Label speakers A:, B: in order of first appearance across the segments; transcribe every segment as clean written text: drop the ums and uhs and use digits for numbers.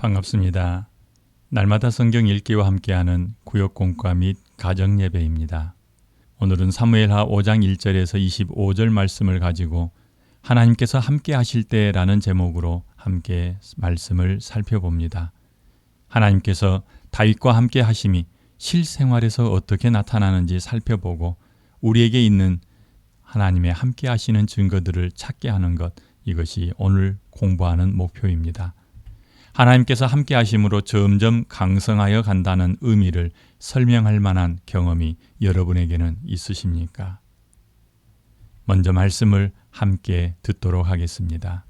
A: 반갑습니다. 날마다 성경 읽기와 함께하는 구역 공과 및 가정 예배입니다. 오늘은 사무엘하 5장 1절에서 25절 말씀을 가지고 하나님께서 함께 하실 때라는 제목으로 함께 말씀을 살펴봅니다. 하나님께서 다윗과 함께 하심이 실생활에서 어떻게 나타나는지 살펴보고 우리에게 있는 하나님의 함께 하시는 증거들을 찾게 하는 것, 이것이 오늘 공부하는 목표입니다. 하나님께서 함께 하심으로 점점 강성하여 간다는 의미를 설명할 만한 경험이 여러분에게는 있으십니까? 먼저 말씀을 함께 듣도록 하겠습니다.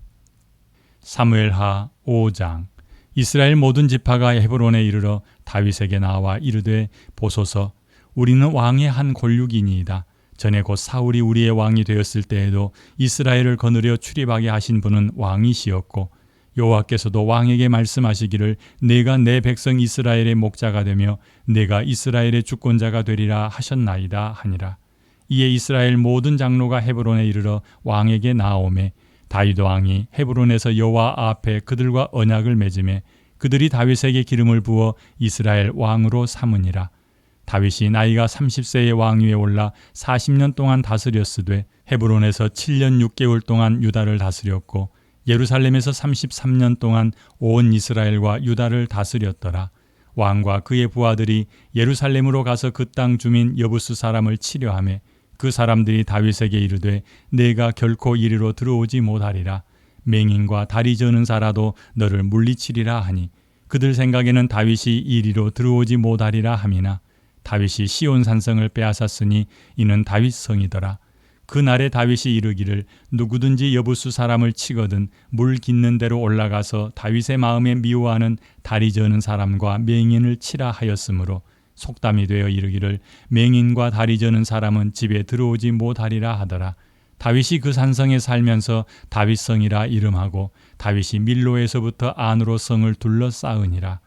A: 사무엘하 5장. 이스라엘 모든 지파가 헤브론에 이르러 다윗에게 나와 이르되, 보소서, 우리는 왕의 한 골육이니이다. 전에 곧 사울이 우리의 왕이 되었을 때에도 이스라엘을 거느려 출입하게 하신 분은 왕이시었고, 여호와께서도 왕에게 말씀하시기를 내가 내 백성 이스라엘의 목자가 되며 내가 이스라엘의 주권자가 되리라 하셨나이다 하니라. 이에 이스라엘 모든 장로가 헤브론에 이르러 왕에게 나아오매 다윗 왕이 헤브론에서 여호와 앞에 그들과 언약을 맺음에 그들이 다윗에게 기름을 부어 이스라엘 왕으로 삼으니라. 다윗이 나이가 30세의 왕위에 올라 40년 동안 다스렸으되 헤브론에서 7년 6개월 동안 유다를 다스렸고 예루살렘에서 33년 동안 온 이스라엘과 유다를 다스렸더라. 왕과 그의 부하들이 예루살렘으로 가서 그 땅 주민 여부스 사람을 치려하매 그 사람들이 다윗에게 이르되 내가 결코 이리로 들어오지 못하리라. 맹인과 다리 저는 자라도 너를 물리치리라 하니 그들 생각에는 다윗이 이리로 들어오지 못하리라 함이나 다윗이 시온 산성을 빼앗았으니 이는 다윗 성이더라. 그날에 다윗이 이르기를 누구든지 여부수 사람을 치거든 물 깃는 대로 올라가서 다윗의 마음에 미워하는 다리 저는 사람과 맹인을 치라 하였으므로 속담이 되어 이르기를 맹인과 다리 저는 사람은 집에 들어오지 못하리라 하더라. 다윗이 그 산성에 살면서 다윗성이라 이름하고 다윗이 밀로에서부터 안으로 성을 둘러싸으니라.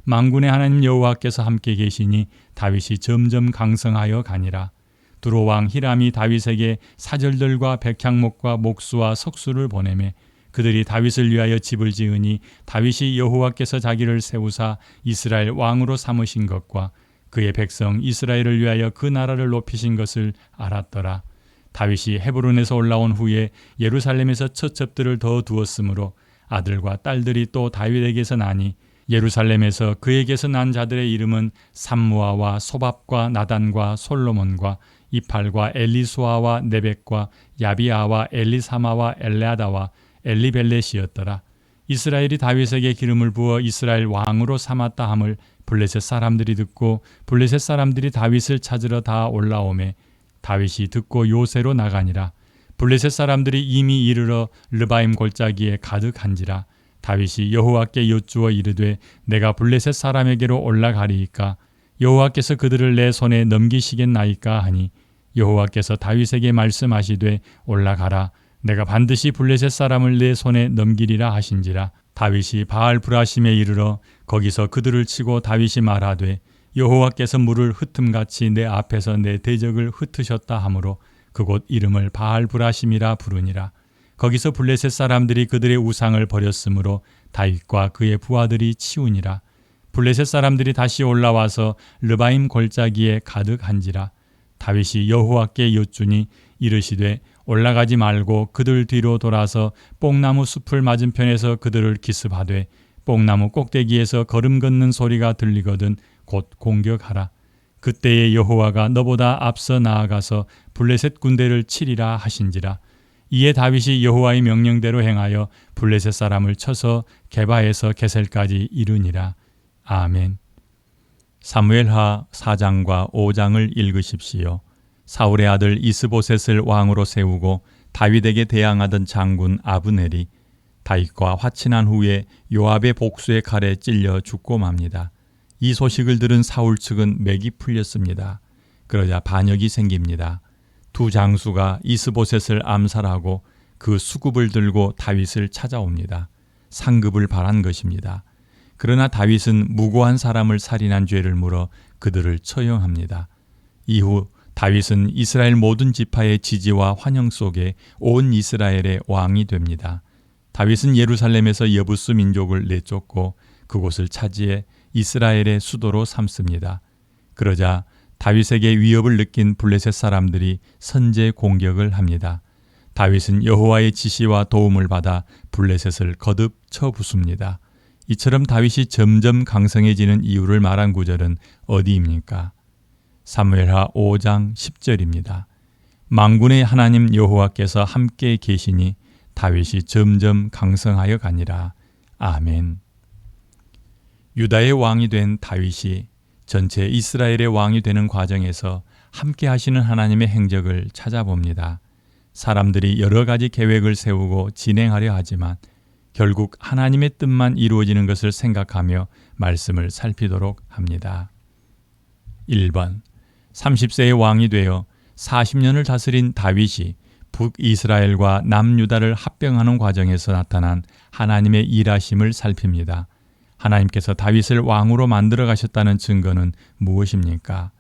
A: 만군의 하나님 여호와께서 함께 계시니 다윗이 점점 강성하여 가니라. 두로 왕 히람이 다윗에게 사절들과 백향목과 목수와 석수를 보내매 그들이 다윗을 위하여 집을 지으니 다윗이 여호와께서 자기를 세우사 이스라엘 왕으로 삼으신 것과 그의 백성 이스라엘을 위하여 그 나라를 높이신 것을 알았더라. 다윗이 헤브론에서 올라온 후에 예루살렘에서 처첩들을 더 두었으므로 아들과 딸들이 또 다윗에게서 나니 예루살렘에서 그에게서 난 자들의 이름은 삼무아와 소밥과 나단과 솔로몬과 이팔과 엘리수아와 네벡과 야비아와 엘리사마와 엘레아다와 엘리벨렛이었더라. 이스라엘이 다윗에게 기름을 부어 이스라엘 왕으로 삼았다 함을 블레셋 사람들이 듣고 블레셋 사람들이 다윗을 찾으러 다 올라오매 다윗이 듣고 요새로 나가니라. 블레셋 사람들이 이미 이르러 르바임 골짜기에 가득한지라. 다윗이 여호와께 여쭈어 이르되 내가 블레셋 사람에게로 올라가리이까 여호와께서 그들을 내 손에 넘기시겠나이까 하니 여호와께서 다윗에게 말씀하시되 올라가라. 내가 반드시 블레셋 사람을 내 손에 넘기리라 하신지라. 다윗이 바알 브라심에 이르러 거기서 그들을 치고 다윗이 말하되 여호와께서 물을 흩음같이 내 앞에서 내 대적을 흩으셨다 하므로 그곳 이름을 바알 브라심이라 부르니라. 거기서 블레셋 사람들이 그들의 우상을 버렸으므로 다윗과 그의 부하들이 치우니라. 블레셋 사람들이 다시 올라와서 르바임 골짜기에 가득한지라. 다윗이 여호와께 여쭈니 이르시되 올라가지 말고 그들 뒤로 돌아서 뽕나무 숲을 맞은편에서 그들을 기습하되 뽕나무 꼭대기에서 걸음 걷는 소리가 들리거든 곧 공격하라. 그때에 여호와가 너보다 앞서 나아가서 블레셋 군대를 치리라 하신지라. 이에 다윗이 여호와의 명령대로 행하여 블레셋 사람을 쳐서 게바에서 게셀까지 이르니라. 아멘. 사무엘하 4장과 5장을 읽으십시오. 사울의 아들 이스보셋을 왕으로 세우고 다윗에게 대항하던 장군 아브넬이 다윗과 화친한 후에 요압의 복수의 칼에 찔려 죽고 맙니다. 이 소식을 들은 사울 측은 맥이 풀렸습니다. 그러자 반역이 생깁니다. 두 장수가 이스보셋을 암살하고 그 수급을 들고 다윗을 찾아옵니다. 상급을 바란 것입니다. 그러나 다윗은 무고한 사람을 살인한 죄를 물어 그들을 처형합니다. 이후 다윗은 이스라엘 모든 지파의 지지와 환영 속에 온 이스라엘의 왕이 됩니다. 다윗은 예루살렘에서 여부스 민족을 내쫓고 그곳을 차지해 이스라엘의 수도로 삼습니다. 그러자 다윗에게 위협을 느낀 블레셋 사람들이 선제 공격을 합니다. 다윗은 여호와의 지시와 도움을 받아 블레셋을 거듭 쳐부숩니다. 이처럼 다윗이 점점 강성해지는 이유를 말한 구절은 어디입니까? 사무엘하 5장 10절입니다. 만군의 하나님 여호와께서 함께 계시니 다윗이 점점 강성하여 가니라. 아멘. 유다의 왕이 된 다윗이 전체 이스라엘의 왕이 되는 과정에서 함께 하시는 하나님의 행적을 찾아봅니다. 사람들이 여러 가지 계획을 세우고 진행하려 하지만 결국 하나님의 뜻만 이루어지는 것을 생각하며 말씀을 살피도록 합니다. 1번 30세의 왕이 되어 40년을 다스린 다윗이 북이스라엘과 남유다를 합병하는 과정에서 나타난 하나님의 일하심을 살핍니다. 하나님께서 다윗을 왕으로 만들어 가셨다는 증거는 무엇입니까?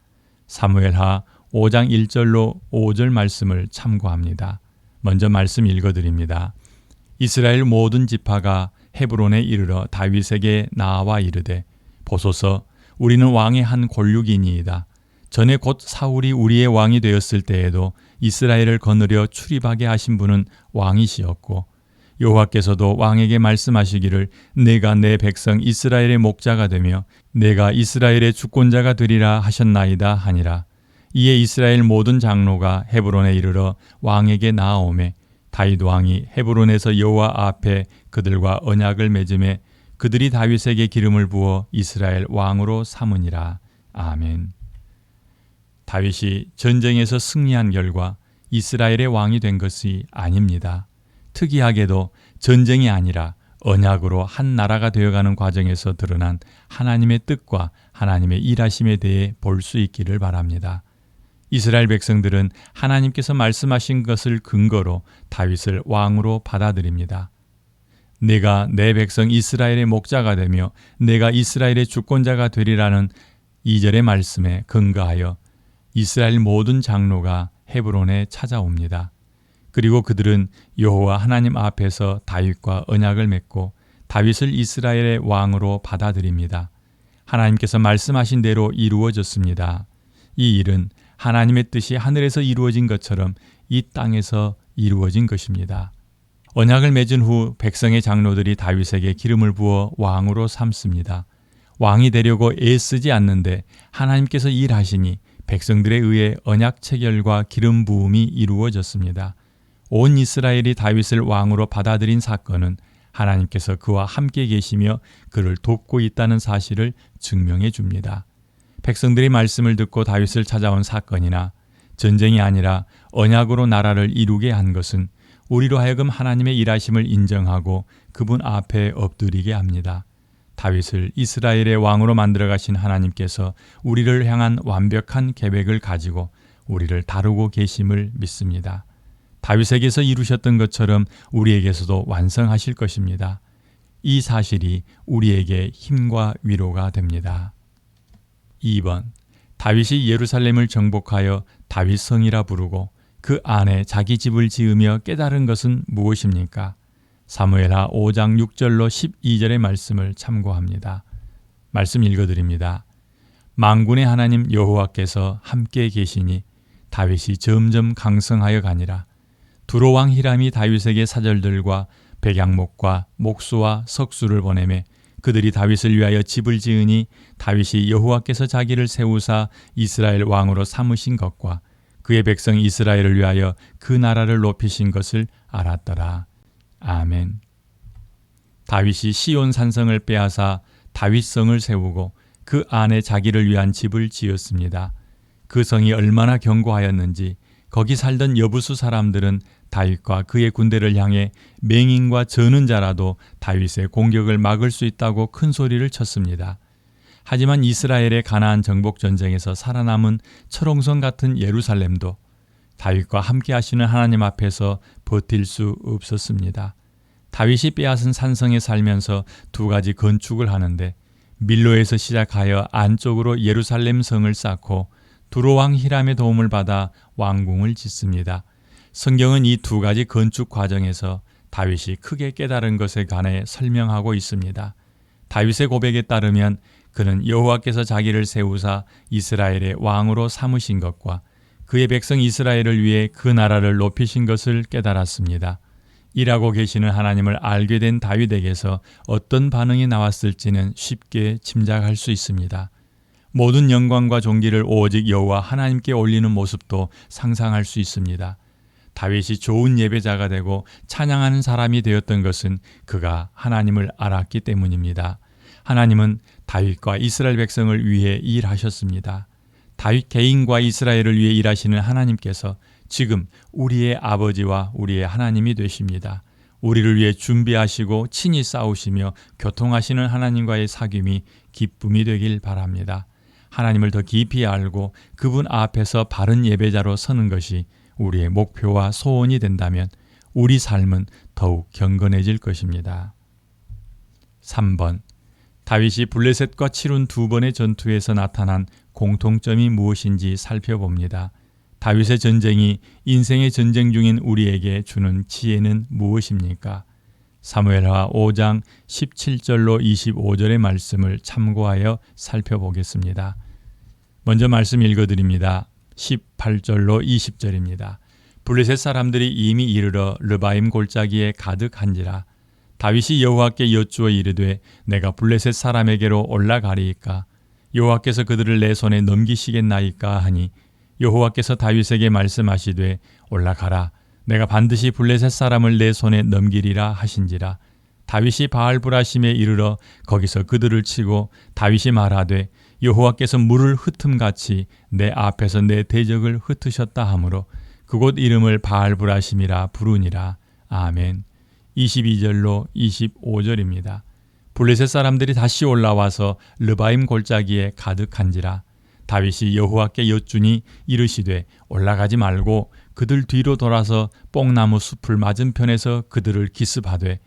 A: 사무엘하 5장 1절로 5절 말씀을 참고합니다. 먼저 말씀 읽어드립니다. 이스라엘 모든 지파가 헤브론에 이르러 다윗에게 나와 이르되 보소서 우리는 왕의 한 골육이니이다. 전에 곧 사울이 우리의 왕이 되었을 때에도 이스라엘을 거느려 출입하게 하신 분은 왕이시었고 여호와께서도 왕에게 말씀하시기를 내가 내 백성 이스라엘의 목자가 되며 내가 이스라엘의 주권자가 되리라 하셨나이다 하니라. 이에 이스라엘 모든 장로가 헤브론에 이르러 왕에게 나아오매 다윗 왕이 헤브론에서 여호와 앞에 그들과 언약을 맺음에 그들이 다윗에게 기름을 부어 이스라엘 왕으로 삼으니라. 아멘. 다윗이 전쟁에서 승리한 결과 이스라엘의 왕이 된 것이 아닙니다. 특이하게도 전쟁이 아니라 언약으로 한 나라가 되어가는 과정에서 드러난 하나님의 뜻과 하나님의 일하심에 대해 볼 수 있기를 바랍니다. 이스라엘 백성들은 하나님께서 말씀하신 것을 근거로 다윗을 왕으로 받아들입니다. 내가 내 백성 이스라엘의 목자가 되며 내가 이스라엘의 주권자가 되리라는 2절의 말씀에 근거하여 이스라엘 모든 장로가 헤브론에 찾아옵니다. 그리고 그들은 여호와 하나님 앞에서 다윗과 언약을 맺고 다윗을 이스라엘의 왕으로 받아들입니다. 하나님께서 말씀하신 대로 이루어졌습니다. 이 일은 하나님의 뜻이 하늘에서 이루어진 것처럼 이 땅에서 이루어진 것입니다. 언약을 맺은 후 백성의 장로들이 다윗에게 기름을 부어 왕으로 삼습니다. 왕이 되려고 애쓰지 않는데 하나님께서 일하시니 백성들에 의해 언약 체결과 기름 부음이 이루어졌습니다. 온 이스라엘이 다윗을 왕으로 받아들인 사건은 하나님께서 그와 함께 계시며 그를 돕고 있다는 사실을 증명해 줍니다. 백성들이 말씀을 듣고 다윗을 찾아온 사건이나 전쟁이 아니라 언약으로 나라를 이루게 한 것은 우리로 하여금 하나님의 일하심을 인정하고 그분 앞에 엎드리게 합니다. 다윗을 이스라엘의 왕으로 만들어 가신 하나님께서 우리를 향한 완벽한 계획을 가지고 우리를 다루고 계심을 믿습니다. 다윗에게서 이루셨던 것처럼 우리에게서도 완성하실 것입니다. 이 사실이 우리에게 힘과 위로가 됩니다. 2번 다윗이 예루살렘을 정복하여 다윗성이라 부르고 그 안에 자기 집을 지으며 깨달은 것은 무엇입니까? 사무엘하 5장 6절로 12절의 말씀을 참고합니다. 말씀 읽어드립니다. 만군의 하나님 여호와께서 함께 계시니 다윗이 점점 강성하여 가니라. 두로왕 히람이 다윗에게 사절들과 백양목과 목수와 석수를 보내매 그들이 다윗을 위하여 집을 지으니 다윗이 여호와께서 자기를 세우사 이스라엘 왕으로 삼으신 것과 그의 백성 이스라엘을 위하여 그 나라를 높이신 것을 알았더라. 아멘. 다윗이 시온 산성을 빼앗아 다윗성을 세우고 그 안에 자기를 위한 집을 지었습니다. 그 성이 얼마나 견고하였는지 거기 살던 여부수 사람들은 다윗과 그의 군대를 향해 맹인과 저는 자라도 다윗의 공격을 막을 수 있다고 큰 소리를 쳤습니다. 하지만 이스라엘의 가나안 정복 전쟁에서 살아남은 철옹성 같은 예루살렘도 다윗과 함께 하시는 하나님 앞에서 버틸 수 없었습니다. 다윗이 빼앗은 산성에 살면서 두 가지 건축을 하는데 밀로에서 시작하여 안쪽으로 예루살렘 성을 쌓고 두로왕 히람의 도움을 받아 왕궁을 짓습니다. 성경은 이 두 가지 건축 과정에서 다윗이 크게 깨달은 것에 관해 설명하고 있습니다. 다윗의 고백에 따르면 그는 여호와께서 자기를 세우사 이스라엘의 왕으로 삼으신 것과 그의 백성 이스라엘을 위해 그 나라를 높이신 것을 깨달았습니다. 일하고 계시는 하나님을 알게 된 다윗에게서 어떤 반응이 나왔을지는 쉽게 짐작할 수 있습니다. 모든 영광과 존귀를 오직 여호와 하나님께 올리는 모습도 상상할 수 있습니다. 다윗이 좋은 예배자가 되고 찬양하는 사람이 되었던 것은 그가 하나님을 알았기 때문입니다. 하나님은 다윗과 이스라엘 백성을 위해 일하셨습니다. 다윗 개인과 이스라엘을 위해 일하시는 하나님께서 지금 우리의 아버지와 우리의 하나님이 되십니다. 우리를 위해 준비하시고 친히 싸우시며 교통하시는 하나님과의 사귐이 기쁨이 되길 바랍니다. 하나님을 더 깊이 알고 그분 앞에서 바른 예배자로 서는 것이 우리의 목표와 소원이 된다면 우리 삶은 더욱 경건해질 것입니다. 3번. 다윗이 블레셋과 치룬 두 번의 전투에서 나타난 공통점이 무엇인지 살펴봅니다. 다윗의 전쟁이 인생의 전쟁 중인 우리에게 주는 지혜는 무엇입니까? 사무엘하 5장 17절로 25절의 말씀을 참고하여 살펴보겠습니다. 먼저 말씀 읽어드립니다. 18절로 20절입니다. 블레셋 사람들이 이미 이르러 르바임 골짜기에 가득한지라. 다윗이 여호와께 여쭈어 이르되 내가 블레셋 사람에게로 올라가리이까? 여호와께서 그들을 내 손에 넘기시겠나이까 하니 여호와께서 다윗에게 말씀하시되 올라가라. 내가 반드시 블레셋 사람을 내 손에 넘기리라 하신지라. 다윗이 바알브라심에 이르러 거기서 그들을 치고 다윗이 말하되 여호와께서 물을 흩음같이 내 앞에서 내 대적을 흩으셨다 하므로 그곳 이름을 바알브라심이라 부르니라. 아멘. 22절로 25절입니다. 블레셋 사람들이 다시 올라와서 르바임 골짜기에 가득한지라. 다윗이 여호와께 여쭈니 이르시되 올라가지 말고 그들 뒤로 돌아서 뽕나무 숲을 맞은편에서 그들을 기습하되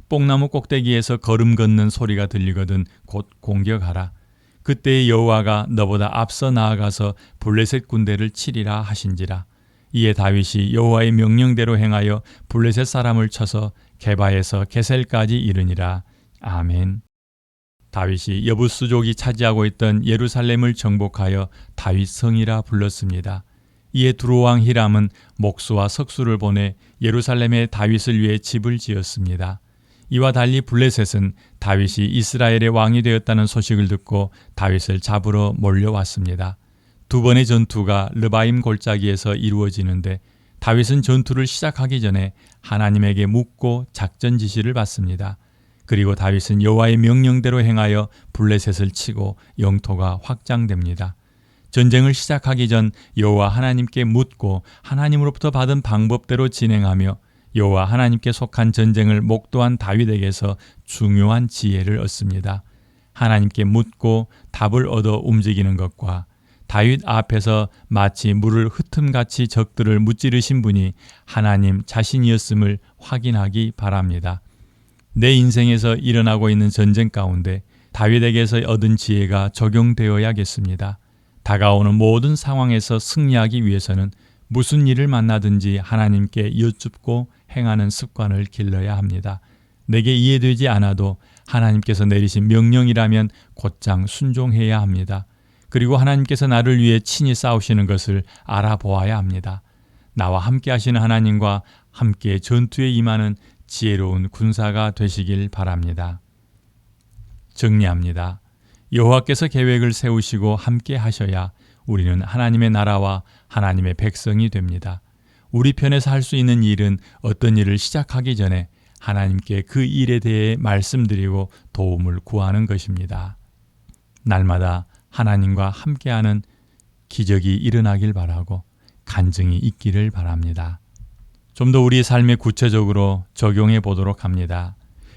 A: 뽕나무 꼭대기에서 걸음 걷는 소리가 들리거든 곧 공격하라. 그때 여호와가 너보다 앞서 나아가서 블레셋 군대를 치리라 하신지라. 이에 다윗이 여호와의 명령대로 행하여 블레셋 사람을 쳐서 게바에서 게셀까지 이르니라. 아멘. 다윗이 여부수족이 차지하고 있던 예루살렘을 정복하여 다윗성이라 불렀습니다. 이에 두로왕 히람은 목수와 석수를 보내 예루살렘에 다윗을 위해 집을 지었습니다. 이와 달리 블레셋은 다윗이 이스라엘의 왕이 되었다는 소식을 듣고 다윗을 잡으러 몰려왔습니다. 두 번의 전투가 르바임 골짜기에서 이루어지는데 다윗은 전투를 시작하기 전에 하나님에게 묻고 작전 지시를 받습니다. 그리고 다윗은 여호와의 명령대로 행하여 블레셋을 치고 영토가 확장됩니다. 전쟁을 시작하기 전 여호와 하나님께 묻고 하나님으로부터 받은 방법대로 진행하며 여호와 하나님께 속한 전쟁을 목도한 다윗에게서 중요한 지혜를 얻습니다. 하나님께 묻고 답을 얻어 움직이는 것과 다윗 앞에서 마치 물을 흩음같이 적들을 무찌르신 분이 하나님 자신이었음을 확인하기 바랍니다. 내 인생에서 일어나고 있는 전쟁 가운데 다윗에게서 얻은 지혜가 적용되어야겠습니다. 다가오는 모든 상황에서 승리하기 위해서는 무슨 일을 만나든지 하나님께 여쭙고 행하는 습관을 길러야 합니다. 내게 이해되지 않아도 하나님께서 내리신 명령이라면 곧장 순종해야 합니다. 그리고 하나님께서 나를 위해 친히 싸우시는 것을 알아보아야 합니다. 나와 함께 하시는 하나님과 함께 전투에 임하는 지혜로운 군사가 되시길 바랍니다. 정리합니다. 여호와께서 계획을 세우시고 함께 하셔야 우리는 하나님의 나라와 하나님의 백성이 됩니다. 우리 편에서 할 수 있는 일은 어떤 일을 시작하기 전에 하나님께 그 일에 대해 말씀드리고 도움을 구하는 것입니다. 날마다 하나님과 함께하는 기적이 일어나길 바라고 간증이 있기를 바랍니다. 좀 더 우리 삶에 구체적으로 적용해 보도록 합니다.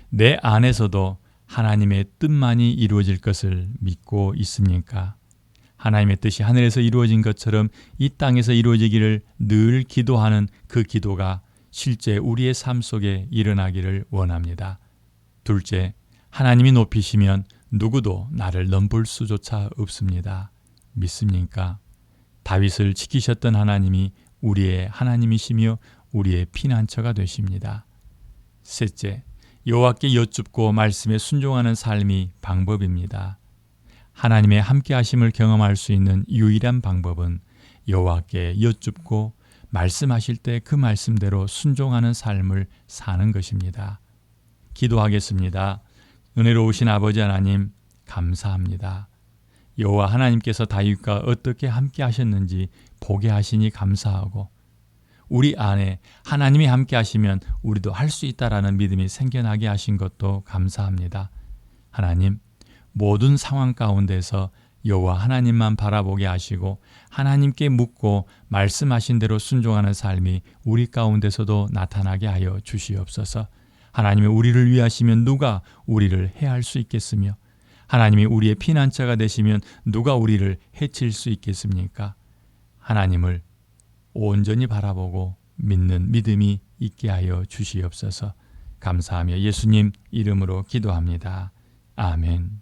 A: 내 안에서도 하나님의 뜻만이 이루어질 것을 믿고 있습니까? 하나님의 뜻이 하늘에서 이루어진 것처럼 이 땅에서 이루어지기를 늘 기도하는 그 기도가 실제 우리의 삶 속에 일어나기를 원합니다. 둘째, 하나님이 높이시면 누구도 나를 넘볼 수조차 없습니다. 믿습니까? 다윗을 지키셨던 하나님이 우리의 하나님이시며 우리의 피난처가 되십니다. 셋째, 여호와께 여쭙고 말씀에 순종하는 삶이 방법입니다. 하나님의 함께 하심을 경험할 수 있는 유일한 방법은 여호와께 여쭙고 말씀하실 때 그 말씀대로 순종하는 삶을 사는 것입니다. 기도하겠습니다. 은혜로우신 아버지 하나님, 감사합니다. 여호와 하나님께서 다윗과 어떻게 함께 하셨는지 보게 하시니 감사하고, 우리 안에 하나님이 함께 하시면 우리도 할 수 있다라는 믿음이 생겨나게 하신 것도 감사합니다. 하나님, 모든 상황 가운데서 여호와 하나님만 바라보게 하시고 하나님께 묻고 말씀하신 대로 순종하는 삶이 우리 가운데서도 나타나게 하여 주시옵소서. 하나님이 우리를 위하시면 누가 우리를 해할 수 있겠으며, 하나님이 우리의 피난처가 되시면 누가 우리를 해칠 수 있겠습니까? 하나님을 온전히 바라보고 믿는 믿음이 있게 하여 주시옵소서. 감사하며 예수님 이름으로 기도합니다. 아멘.